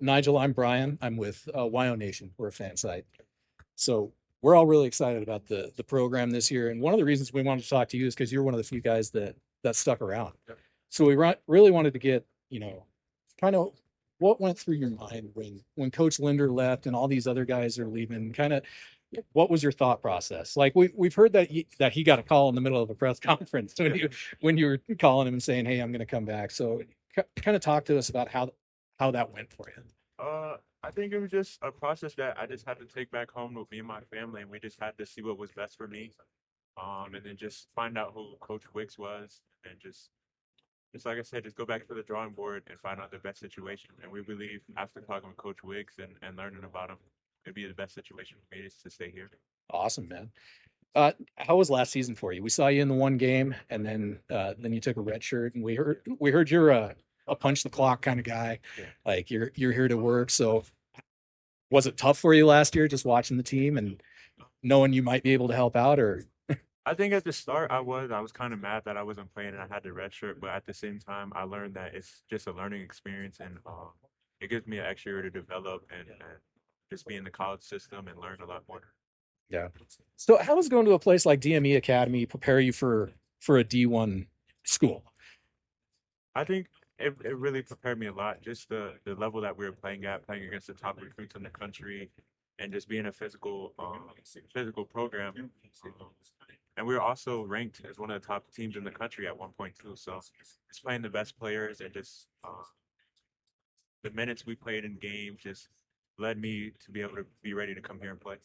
Nigel, I'm Brian. I'm with WyoNation. We're a fan site. So we're all really excited about the program this year. And one of the reasons we wanted to talk to you is because you're one of the few guys that stuck around. So we really wanted to get, kind of what went through your mind when Coach Linder left and all these other guys are leaving. Kind of what was your thought process? Like we've heard that he got a call in the middle of a press conference when you were calling him and saying, "Hey, I'm going to come back." So kind of talk to us about how that went for you. I think it was just a process that I just had to take back home with me and my family, and we just had to see what was best for me. And then just find out who Coach Wicks was, and just like I said, just go back to the drawing board and find out the best situation. And we believe after talking with Coach Wicks and learning about him, it'd be the best situation for me is to stay here. Awesome, man. How was last season for you? We saw you in the one game, and then you took a red shirt, and we heard you're a punch the clock kind of guy. Yeah. Like you're here to work. So was it tough for you last year, just watching the team and knowing you might be able to help out? Or I think at the start I was kind of mad that I wasn't playing and I had the red shirt, but at the same time I learned that it's just a learning experience and it gives me an extra year to develop and just be in the college system and learn a lot more. yeah. So how does going to a place like DME Academy prepare you for a D1 school? I think it really prepared me a lot. Just the level that we were playing at, playing against the top recruits in the country, and just being a physical program. And we were also ranked as one of the top teams in the country at one point too. So just playing the best players and just the minutes we played in games just led me to be able to be ready to come here and play.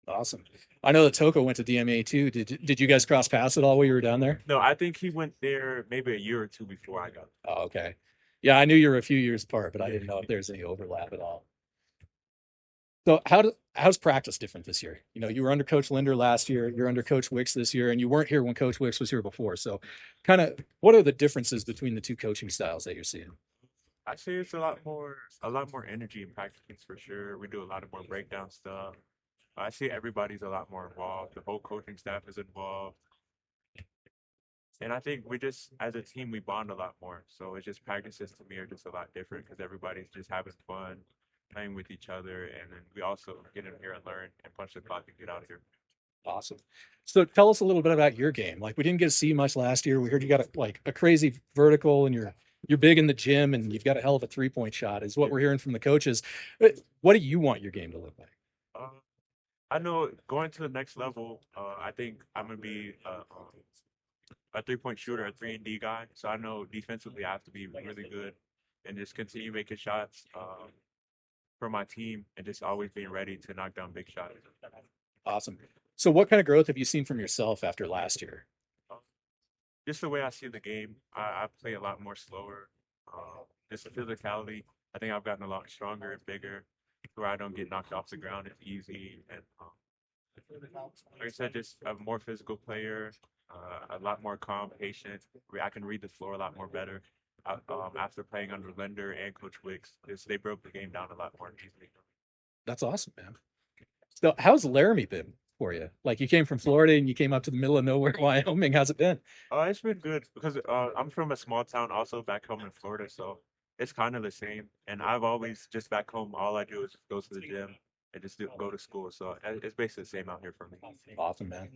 Awesome. I know that Toko went to DMA too. Did you guys cross paths at all while you were down there? No, I think he went there maybe a year or two before I got. Oh, okay. Yeah, I knew you were a few years apart, but I Yeah. didn't know if there's any overlap at all. So how's practice different this year? You were under Coach Linder last year, you're under Coach Wicks this year, and you weren't here when Coach Wicks was here before. So kind of what are the differences between the two coaching styles that you're seeing? I say it's a lot more energy in practice for sure. We do a lot of more breakdown stuff. I see everybody's a lot more involved. The whole coaching staff is involved. And I think we just, as a team, we bond a lot more. So it's just practices to me are just a lot different because everybody's just having fun, playing with each other. And then we also get in here and learn and punch the clock and get out of here. Awesome. So tell us a little bit about your game. Like we didn't get to see much last year. We heard you got a crazy vertical and you're big in the gym and you've got a hell of a 3-point shot is what Yeah. we're hearing from the coaches. What do you want your game to look like? Uh, I know going to the next level, I think I'm going to be a 3-point shooter, a 3-and-D guy. So I know defensively I have to be really good and just continue making shots for my team and just always being ready to knock down big shots. Awesome. So what kind of growth have you seen from yourself after last year? Uh, just the way I see the game, I play a lot more slower. Just the physicality, I think I've gotten a lot stronger and bigger where I don't get knocked off the ground as easy. And like I said, just a more physical player, a lot more calm, patient. I can read the floor a lot more better. After playing under Linder and Coach Wicks, just they broke the game down a lot more easily. That's awesome, man. So how's Laramie been for you? Like you came from Florida and you came up to the middle of nowhere, Wyoming. How's it been? It's been good because I'm from a small town also back home in Florida, so it's kind of the same. And I've always just back home, all I do is go to the gym and just go to school. So it's basically the same out here for me. Awesome, man.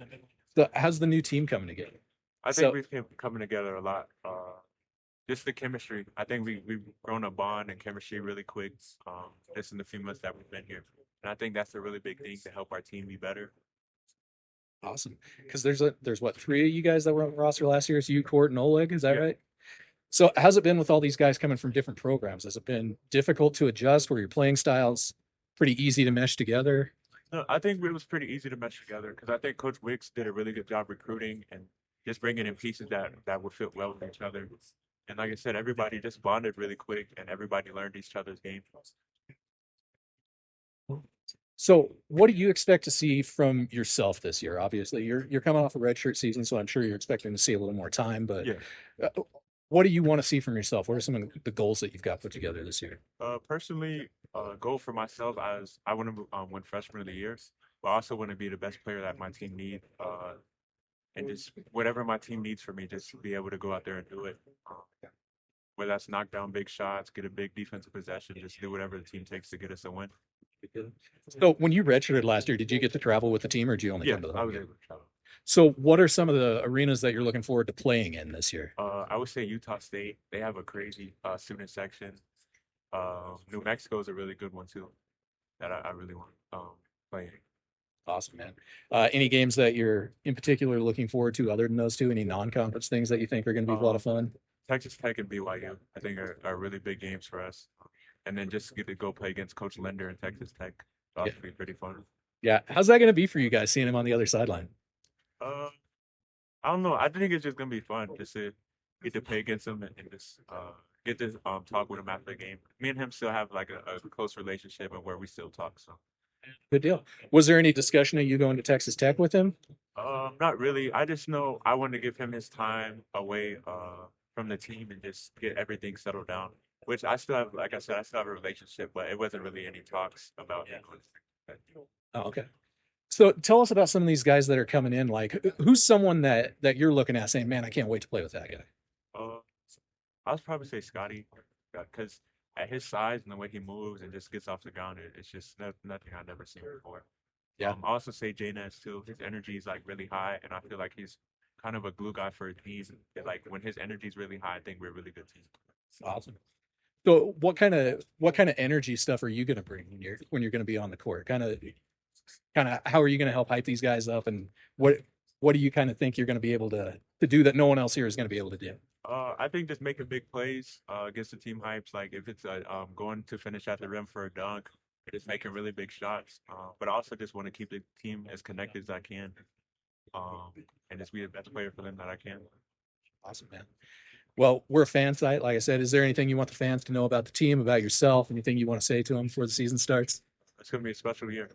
So how's the new team coming together? I think So we've been coming together a lot. Just the chemistry. I think we've grown a bond and chemistry really quick. Just in the few months that we've been here, and I think that's a really big thing to help our team be better. awesome. Because there's what, three of you guys that were on the roster last year? It's you, Court, and Oleg, is that Yeah. right? So how's it been with all these guys coming from different programs? Has it been difficult to adjust where your playing styles pretty easy to mesh together? No, I think it was pretty easy to mesh together because I think Coach Wicks did a really good job recruiting and just bringing in pieces that would fit well with each other. And like I said, everybody just bonded really quick and everybody learned each other's game. So what do you expect to see from yourself this year? Obviously, you're coming off a redshirt season, so I'm sure you're expecting to see a little more time. But Yeah. uh, what do you want to see from yourself? What are some of the goals that you've got put together this year? Personally, goal for myself as I want to win Freshman of the Year, but I also want to be the best player that my team needs. And just whatever my team needs for me, just be able to go out there and do it. whether that's knock down big shots, get a big defensive possession, just do whatever the team takes to get us a win. So when you redshirted last year, did you get to travel with the team or did you only Yeah, come to the I home was game? able to travel. So what are some of the arenas that you're looking forward to playing in this year? I would say Utah State. They have a crazy student section. New Mexico is a really good one too that I really want playing. Awesome, man. Any games that you're in particular looking forward to other than those two? Any non-conference things that you think are going to be a lot of fun? Texas Tech and BYU, I think are really big games for us. And then just get to go play against Coach Linder and Texas Tech. That'll Yeah. be pretty fun. Yeah. How's that going to be for you guys seeing him on the other sideline? Uh, I don't know. I think it's just gonna be fun just to get to play against him and just get to talk with him after the game. Me and him still have like a close relationship and where we still talk. So Good deal. Was there any discussion of you going to Texas Tech with him? not really. I just know I want to give him his time away from the team and just get everything settled down. Which I still have, like I said, I still have a relationship, but it wasn't really any talks about him. Oh, okay. So tell us about some of these guys that are coming in. Like, who's someone that you're looking at saying, "Man, I can't wait to play with that guy." Uh, I would probably say Scotty, because at his size and the way he moves and just gets off the ground, it's just nothing I've never seen before. Yeah. I also say J-Ness too. His energy is like really high, and I feel like he's kind of a glue guy for a team. Like when his energy is really high, I think we're a really good team. Awesome. So what kind of energy stuff are you going to bring when you're going to be on the court? Kind of how are you going to help hype these guys up, and what do you kind of think you're going to be able to do that no one else here is going to be able to do? I think just making big plays against the team hypes. Like if it's going to finish at the rim for a dunk, just making really big shots. But I also just want to keep the team as connected as I can, um, and just be the best player for them that I can. Awesome, man. Well, we're a fan site. Like I said, is there anything you want the fans to know about the team, about yourself, anything you want to say to them before the season starts? It's gonna be a special year.